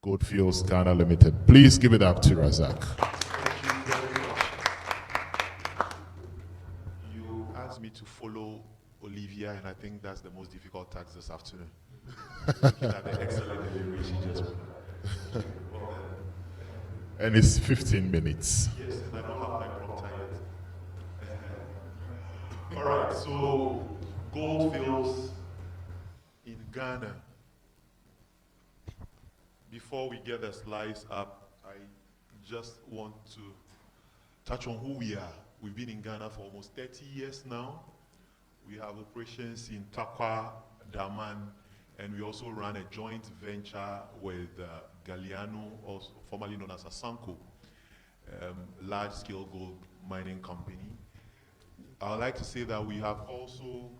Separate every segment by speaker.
Speaker 1: Goldfields Ghana Limited. Please give it up to Razak.
Speaker 2: You asked me to follow Olivia, and I think that's the most difficult task this afternoon. Looking at the excellent delivery she just put.
Speaker 1: And it's 15 minutes.
Speaker 2: Yes, and I don't have my prompter yet. All right, so Goldfields in Ghana. Before we get the slides up, I just want to touch on who we are. We've been in Ghana for almost 30 years now. We have operations in Takwa, Daman, and we also run a joint venture with Galliano, also formerly known as Asanko, large-scale gold mining company. I would like to say that we have also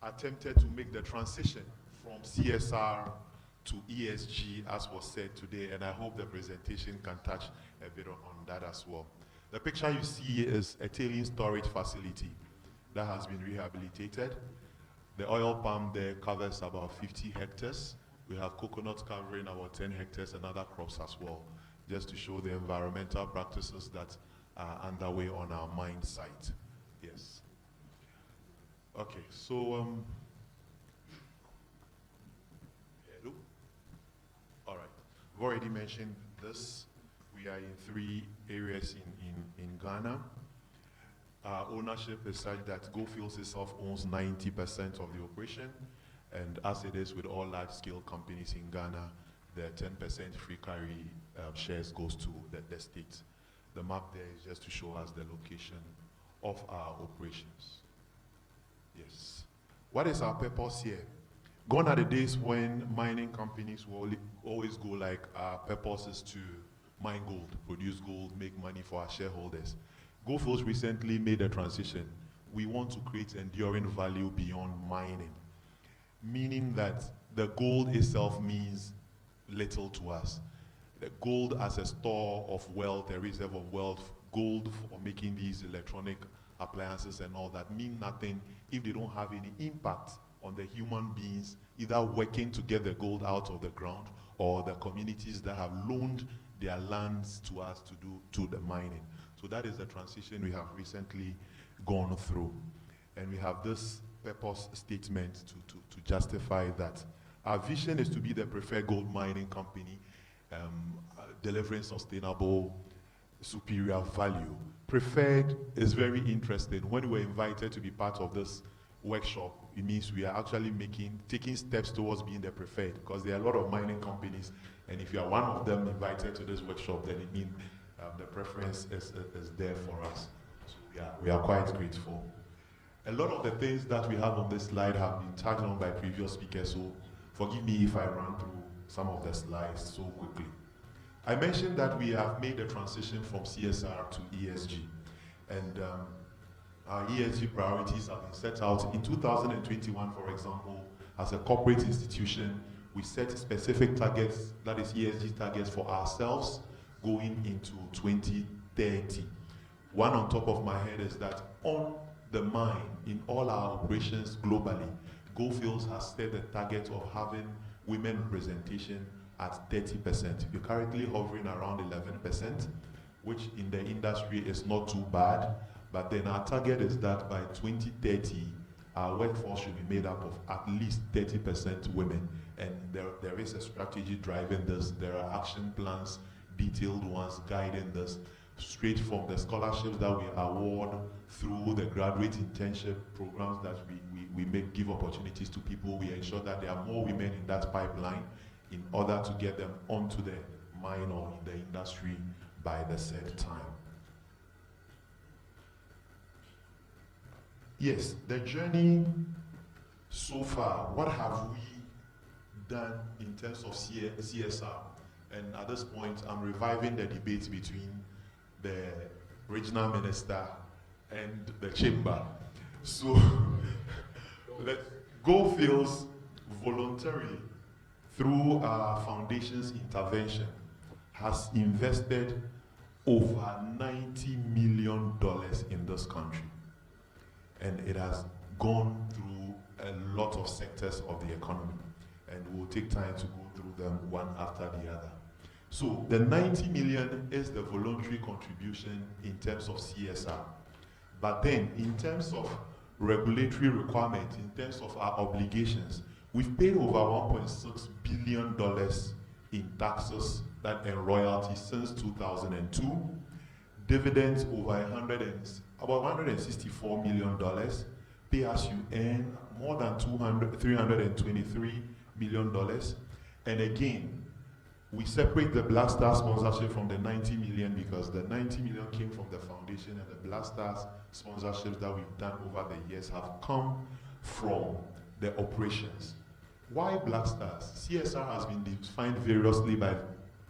Speaker 2: attempted to make the transition from CSR to ESG, as was said today, and I hope the presentation can touch a bit on that as well. The picture you see is a tailings storage facility that has been rehabilitated. The oil palm there covers about 50 hectares. We have coconuts covering about 10 hectares and other crops as well, just to show the environmental practices that are underway on our mine site. Yes. Okay, so, hello? All right, I've already mentioned this. We are in 3 areas in Ghana. Ownership is such that Goldfields itself owns 90% of the operation, and as it is with all large-scale companies in Ghana, the 10% free carry shares goes to the state. The map there is just to show us the location of our operations. Yes. What is our purpose here? Gone are the days when mining companies will always go like, our purpose is to mine gold, produce gold, make money for our shareholders. Goldfields recently made a transition. We want to create enduring value beyond mining, meaning that the gold itself means little to us. The gold as a store of wealth, a reserve of wealth, gold for making these electronic appliances and all that mean nothing if they don't have any impact on the human beings, either working to get the gold out of the ground or the communities that have loaned their lands to us to do the mining. So that is the transition we have recently gone through. And we have this purpose statement to justify that. Our vision is to be the preferred gold mining company, delivering sustainable, superior value. Preferred is very interesting. When we were invited to be part of this workshop, it means we are actually taking steps towards being the preferred, because there are a lot of mining companies, and if you are one of them invited to this workshop, then it means the preference is there for us. So we are quite grateful. A lot of the things that we have on this slide have been touched on by previous speakers, so forgive me if I run through some of the slides so quickly. I mentioned that we have made a transition from CSR to ESG, and our ESG priorities have been set out. In 2021, for example, as a corporate institution, we set specific targets, that is ESG targets for ourselves going into 2030. One on top of my head is that on the mine, in all our operations globally, Goldfields has set the target of having women representation at 30%. We're currently hovering around 11%, which in the industry is not too bad, but then our target is that by 2030, our workforce should be made up of at least 30% women. And there is a strategy driving this. There are action plans, detailed ones, guiding this, straight from the scholarships that we award through the graduate internship programs that we give opportunities to people. We ensure that there are more women in that pipeline in order to get them onto the mine or in the industry by the said time. Yes, the journey so far, what have we done in terms of CSR? And at this point, I'm reviving the debate between the regional minister and the chamber. So, Goldfields voluntarily, through our foundation's intervention, has invested over $90 million in this country. And it has gone through a lot of sectors of the economy. And we'll take time to go through them one after the other. So the 90 million is the voluntary contribution in terms of CSR. But then in terms of regulatory requirement, in terms of our obligations, we've paid over $1.6 billion in taxes and royalties since 2002. Dividends over about $164 million. Pay as you earn more than $323 million. And again, we separate the Black Star sponsorship from the 90 million because the 90 million came from the foundation, and the Black Stars sponsorships that we've done over the years have come from the operations. Why Black Stars? CSR has been defined variously by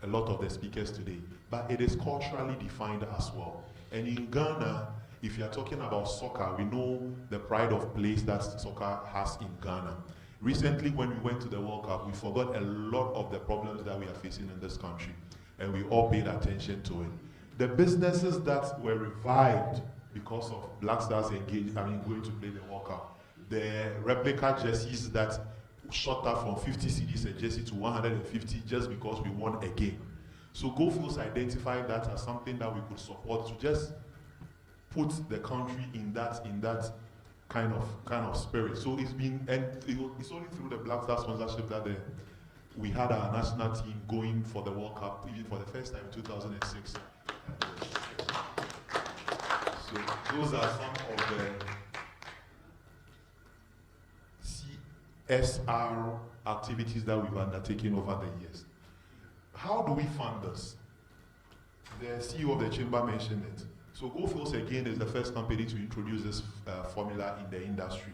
Speaker 2: a lot of the speakers today, but it is culturally defined as well. And in Ghana, if you are talking about soccer, we know the pride of place that soccer has in Ghana. Recently, when we went to the World Cup, we forgot a lot of the problems that we are facing in this country, and we all paid attention to it. The businesses that were revived because of Black Stars going to play the World Cup, the replica jerseys that shot up from 50 cedis a jersey to 150 just because we won a game. So Goldfields identified that as something that we could support to just put the country in that kind of spirit. So it's only through the Black Star sponsorship that we had our national team going for the World Cup, even for the first time in 2006. So those are some of the CSR activities that we've undertaken over the years. How do we fund this? The CEO of the chamber mentioned it. So Goldfields again is the first company to introduce this formula in the industry.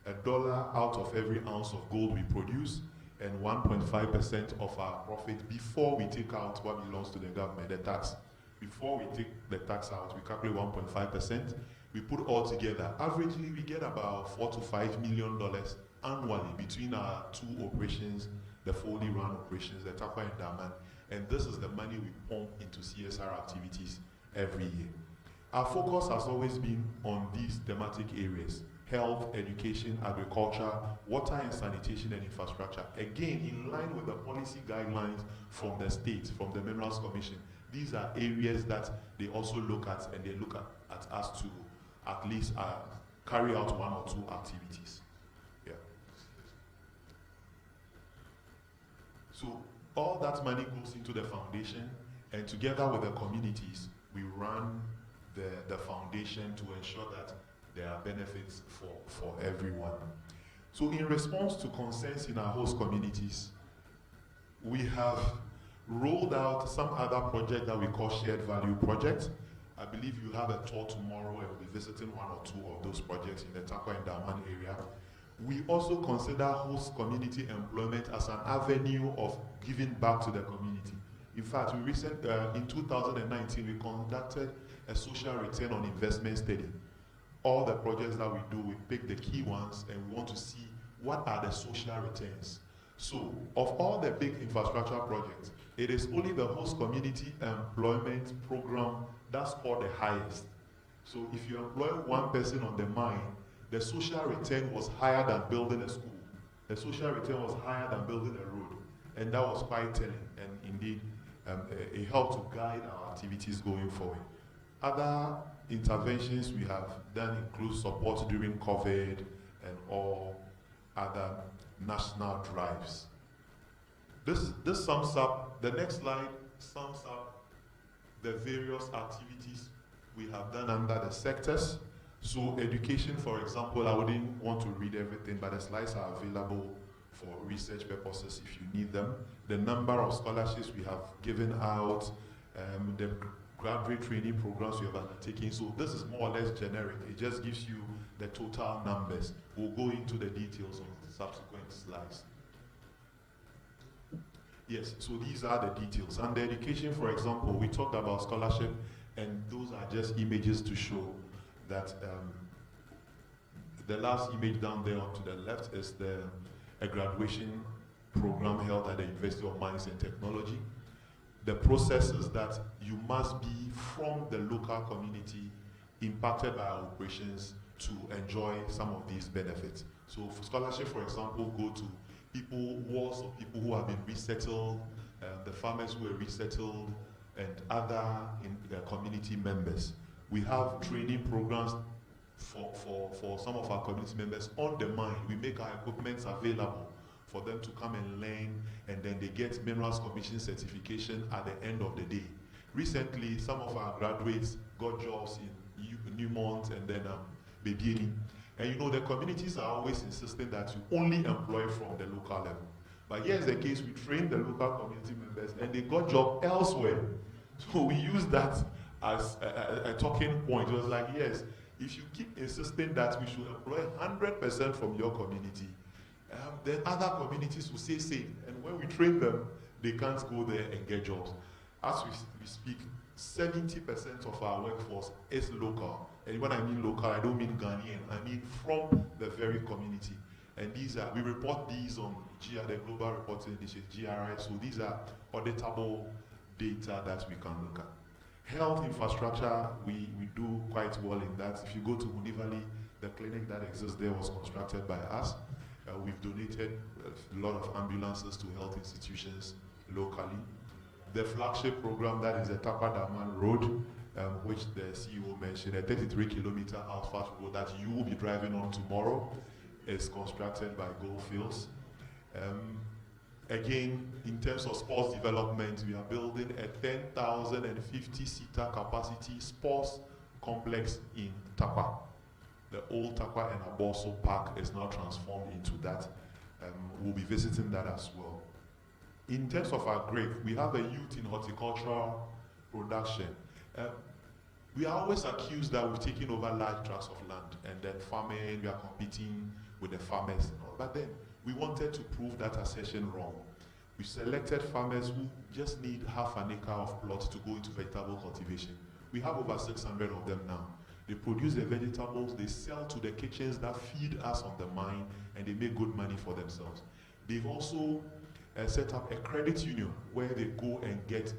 Speaker 2: $1 out of every ounce of gold we produce, and 1.5% of our profit before we take out what belongs to the government, the tax. Before we take the tax out, we calculate 1.5%. We put all together. Averagely, we get about $4 to $5 million annually between our two operations, the fully run operations, the Tarkwa and Daman, and this is the money we pump into CSR activities every year. Our focus has always been on these thematic areas: health, education, agriculture, water and sanitation, and infrastructure. Again, in line with the policy guidelines from the state, from the Minerals Commission. These are areas that they also look at, and they look at us to at least carry out one or two activities. Yeah. So all that money goes into the foundation, and together with the communities, we run the foundation to ensure that there are benefits for everyone. So in response to concerns in our host communities, we have rolled out some other project that we call Shared Value Project. I believe you have a tour tomorrow, and we'll be visiting one or two of those projects in the Tarkwa and Daman area. We also consider host community employment as an avenue of giving back to the community. In fact, in 2019, we conducted a social return on investment study. All the projects that we do, we pick the key ones, and we want to see what are the social returns. So, of all the big infrastructure projects, it is only the host community employment program that scored the highest. So if you employ one person on the mine, the social return was higher than building a school. The social return was higher than building a road. And that was quite telling, and indeed, it helped to guide our activities going forward. Other interventions we have done include support during COVID and all other national drives. This sums up, the next slide sums up the various activities we have done under the sectors. So education, for example, I wouldn't want to read everything, but the slides are available for research purposes if you need them. The number of scholarships we have given out, the graduate training programs we have undertaken. So this is more or less generic. It just gives you the total numbers. We'll go into the details on subsequent slides. Yes, so these are the details. And the education, for example, we talked about scholarship, and those are just images to show that the last image down there to the left is a graduation program held at the University of Mines and Technology. The process is that you must be from the local community impacted by our operations to enjoy some of these benefits. So for scholarship, for example, go to people, walls of people who have been resettled the farmers who were resettled, and other community members. We have training programs for some of our community members on the mine. We make our equipment available for them to come and learn, and then they get Minerals Commission certification at the end of the day. Recently, some of our graduates got jobs in Newmont and then Bebieni. And you know, the communities are always insisting that you only employ from the local level. But here's the case, we train the local community members and they got job elsewhere. So we use that as a talking point. It was like, yes, if you keep insisting that we should employ 100% from your community, then other communities will say same. And when we train them, they can't go there and get jobs. As we speak, 70% of our workforce is local. And when I mean local, I don't mean Ghanaian. I mean from the very community. And these are, we report these on the Global Reporting Initiative, GRI. So these are auditable data that we can look at. Health infrastructure, we do quite well in that. If you go to Hunivali, the clinic that exists there was constructed by us. We've donated a lot of ambulances to health institutions locally. The flagship program that is the Takwadaman Road, which the CEO mentioned, a 33-kilometer asphalt road that you will be driving on tomorrow, is constructed by Goldfields. Again, in terms of sports development, we are building a 10,050-seater capacity sports complex in Takwa. The old Takwa and Aboso Park is now transformed into that. We'll be visiting that as well. In terms of our grape, we have a youth in horticultural production. We are always accused that we've taken over large tracts of land and then farming, we are competing with the farmers and all. But then we wanted to prove that assertion wrong. We selected farmers who just need half an acre of plot to go into vegetable cultivation. We have over 600 of them now. They produce the vegetables, they sell to the kitchens that feed us on the mine, and they make good money for themselves. They've also set up a credit union where they go and get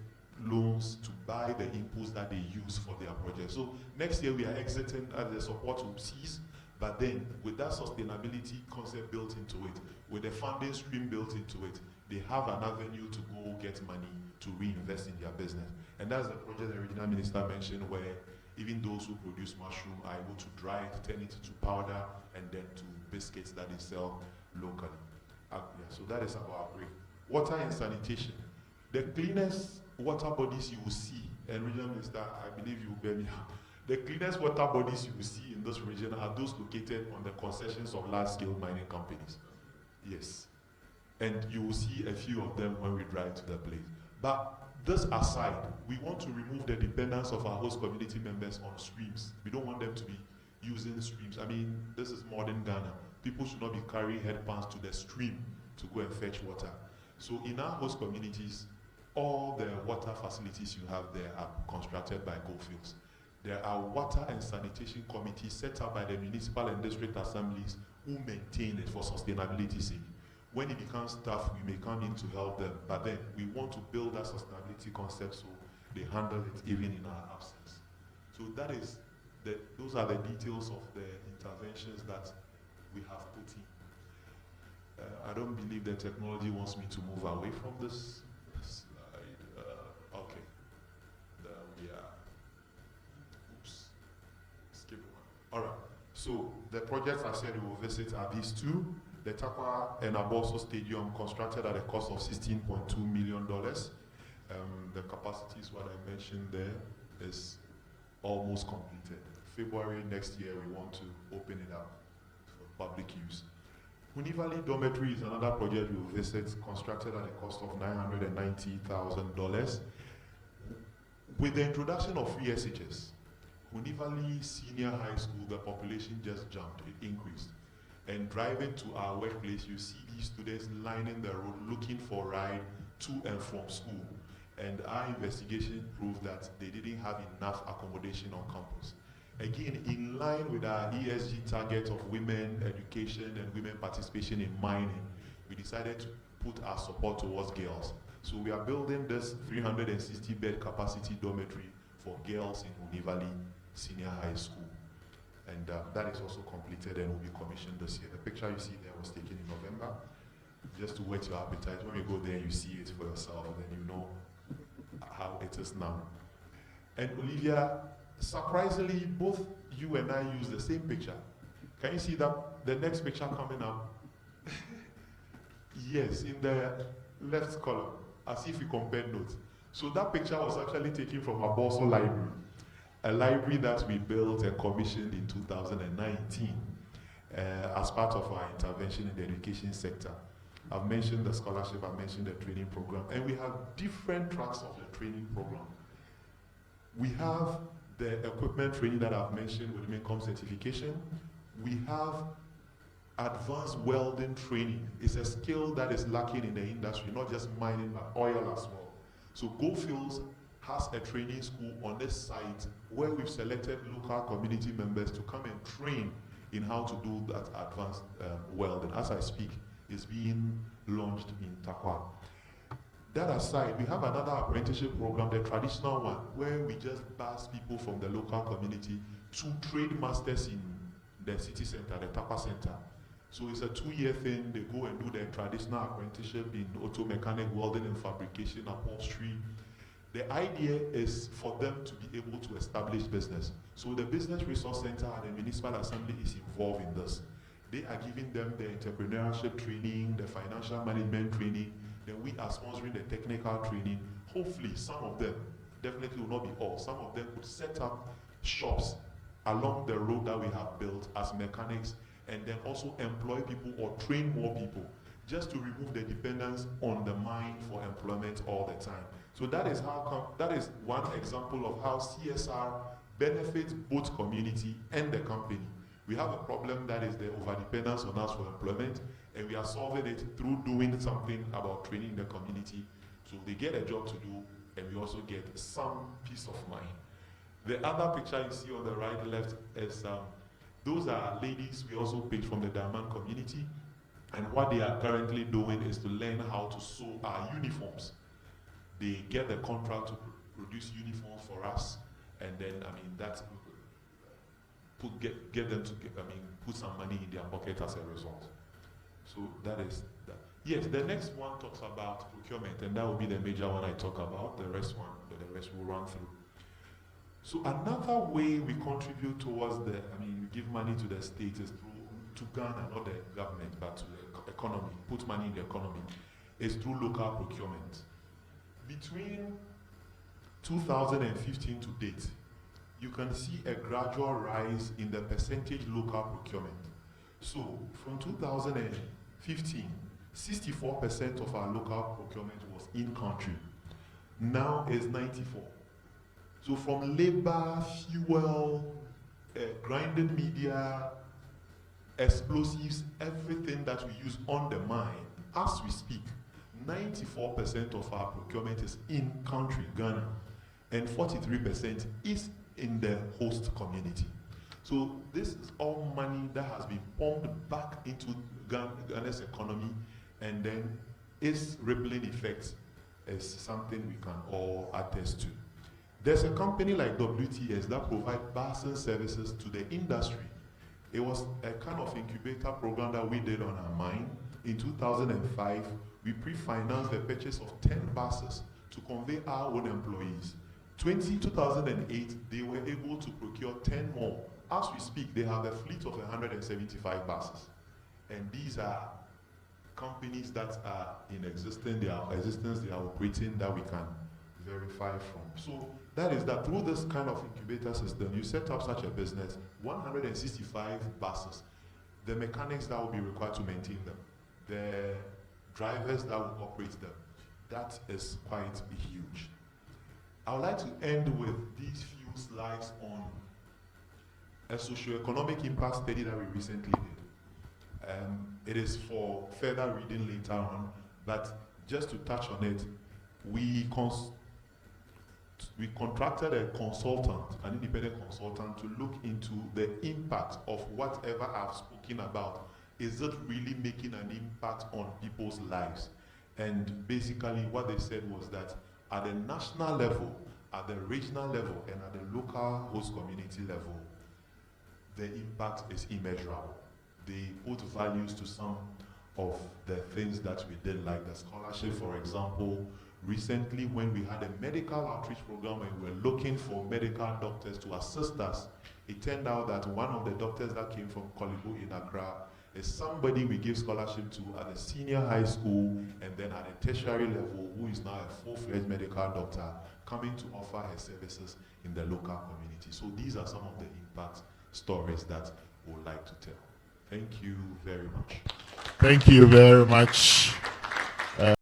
Speaker 2: loans to buy the inputs that they use for their project. So next year we are exiting as the support will cease, but then with that sustainability concept built into it, with the funding stream built into it, they have an avenue to go get money to reinvest in their business. And that's the project the regional minister mentioned, where even those who produce mushroom are able to dry it, turn it into powder, and then to biscuits that they sell locally. Yeah, so that is about grape. Water and sanitation. The cleanest water bodies you will see, and regional minister, I believe you will bear me out, the cleanest water bodies you will see in this region are those located on the concessions of large-scale mining companies. Yes. And you will see a few of them when we drive to the place. But this aside, we want to remove the dependence of our host community members on streams. We don't want them to be using streams. I mean, this is modern Ghana. People should not be carrying headpans to the stream to go and fetch water. So in our host communities, all the water facilities you have there are constructed by Goldfields. There are water and sanitation committees set up by the municipal and district assemblies who maintain it for sustainability's sake. When it becomes tough, we may come in to help them, but then we want to build that sustainability concept so they handle it even in our absence. So that is those are the details of the interventions that we have put in. I don't believe the technology wants me to move away from this slide. Okay, there we are. Oops, skip one. All right, so the projects I said we will visit are these two. The Takwa and Aboso Stadium, constructed at a cost of $16.2 million. The capacity is what I mentioned there, is almost completed. February next year, we want to open it up for public use. Hunivali Dormitory is another project we will visit, constructed at a cost of $990,000. With the introduction of free SHS, Hunivali Senior High School, the population just jumped, it increased. And driving to our workplace, you see these students lining the road looking for a ride to and from school. And our investigation proved that they didn't have enough accommodation on campus. Again, in line with our ESG target of women education and women participation in mining, we decided to put our support towards girls. So we are building this 360-bed capacity dormitory for girls in Hunivali Senior High School. And that is also completed and will be commissioned this year. The picture you see there was taken in November. just to whet your appetite. When you go there, you see it for yourself, then you know how it is now. And Olivia, surprisingly, both you and I use the same picture. Can you see that the next picture coming up? Yes, in the left column, as if you compared notes. So that picture was actually taken from Aboso Library, a library that we built and commissioned in 2019 as part of our intervention in the education sector. I've mentioned the scholarship, I've mentioned the training program, and we have different tracks of the training program. We have the equipment training that I've mentioned with MINCOM certification. We have advanced welding training. It's a skill that is lacking in the industry, not just mining, but oil as well. So Goldfields has a training school on this site where we've selected local community members to come and train in how to do that advanced welding. As I speak, it's being launched in Takwa. That aside, we have another apprenticeship program, the traditional one, where we just bus people from the local community to trade masters in the city center, the Tapa Center. So it's a 2-year thing. They go and do their traditional apprenticeship in auto mechanic, welding and fabrication, upholstery. The idea is for them to be able to establish business. So the Business Resource Center and the Municipal Assembly is involved in this. They are giving them the entrepreneurship training, the financial management training, then we are sponsoring the technical training. Hopefully some of them, definitely will not be all, some of them could set up shops along the road that we have built as mechanics, and then also employ people or train more people, just to remove the dependence on the mine for employment all the time. So that is that is one example of how CSR benefits both community and the company. We have a problem that is the overdependence on us for employment, and we are solving it through doing something about training the community. So they get a job to do, and we also get some peace of mind. The other picture you see on the right left is those are ladies we also picked from the Daman community, and what they are currently doing is to learn how to sew our uniforms. They get the contract to produce uniforms for us, and then that's get them to put some money in their pocket as a result. So that is that. Yes, the next one talks about procurement, and that will be the major one I talk about. The rest we'll run through. So another way we contribute towards we give money to the state is to Ghana, not the government, but to the economy, put money in the economy, is through local procurement. Between 2015 to date, you can see a gradual rise in the percentage local procurement. So from 2015, 64% of our local procurement was in country. Now it's 94. So from labor, fuel, grinding media, explosives, everything that we use on the mine, as we speak, 94% of our procurement is in country, Ghana, and 43% is in the host community. So this is all money that has been pumped back into Ghana's economy, and then its rippling effect is something we can all attest to. There's a company like WTS that provides busing services to the industry. It was a kind of incubator program that we did on our mine. In 2005, we pre-financed the purchase of 10 buses to convey our own employees. 2008, they were able to procure 10 more. As we speak, they have a fleet of 175 buses. And these are companies that are in existence, they are operating, that we can verify from. So that is that through this kind of incubator system, you set up such a business, 165 buses, the mechanics that will be required to maintain them, the drivers that will operate them. That is quite huge. I would like to end with these few slides on a socioeconomic impact study that we recently did. It is for further reading later on, but just to touch on it, we contracted a consultant, an independent consultant, to look into the impact of whatever I've spoken about. Is it really making an impact on people's lives? And basically what they said was that at the national level, at the regional level, and at the local host community level, the impact is immeasurable. They put values to some of the things that we did, like the scholarship, for example. Recently, when we had a medical outreach program and we were looking for medical doctors to assist us, it turned out that one of the doctors that came from Kolibo in Accra is somebody we give scholarship to at the senior high school and then at the tertiary level, who is now a full-fledged medical doctor coming to offer her services in the local community. So these are some of the impact stories that we would like to tell. Thank you very much.
Speaker 1: Thank you very much.